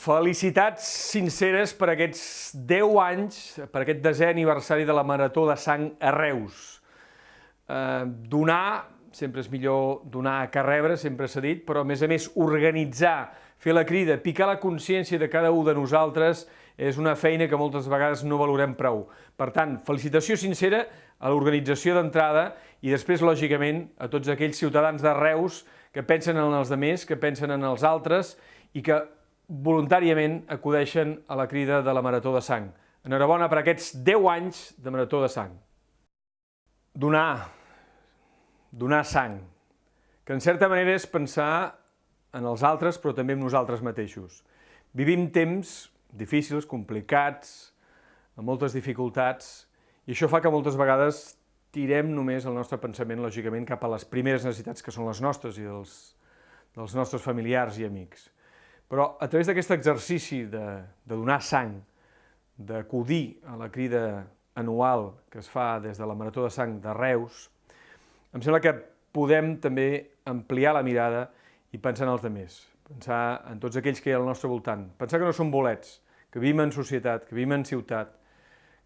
Felicitats sinceres per aquests 10 anys, per aquest 10è aniversari de la Marató de Sang a Reus. Donar, sempre és millor donar que rebre, sempre s'ha dit, però a més organitzar, fer la crida, picar la consciència de cada un de nosaltres és una feina que moltes vegades no valorem prou. Per tant, felicitació sincera a l'organització d'entrada i després, lògicament, a tots aquells ciutadans de Reus que pensen en els altres, que pensen en els altres i que voluntàriament acudeixen a la crida de la Marató de Sang. Enhorabona per aquests 10 anys de Marató de Sang. Donar sang, que en certa manera és pensar en els altres, però també en nosaltres mateixos. Vivim temps difícils, complicats, amb moltes dificultats, i això fa que moltes vegades tirem només el nostre pensament, lògicament, cap a les primeres necessitats, que són les nostres i dels nostres familiars i amics. Però a través d'aquest exercici de donar sang, d'acudir a la crida anual que es fa des de la Marató de Sang de Reus, em sembla que podem també ampliar la mirada i pensar en els altres, pensar en tots aquells que hi ha al nostre voltant, pensar que no som bolets, que vivim en societat, que vivim en ciutat,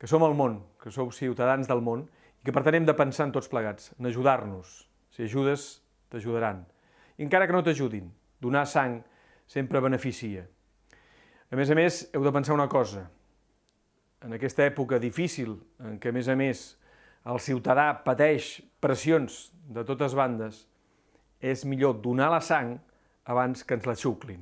que som al món, que som ciutadans del món i que per tant hem de pensar en tots plegats, en ajudar-nos. Si ajudes, t'ajudaran. I encara que no t'ajudin, donar sang sempre beneficia. A més, heu de pensar una cosa. En aquesta època difícil, en què, a més, el ciutadà pateix pressions de totes bandes, és millor donar la sang abans que ens la xuclin.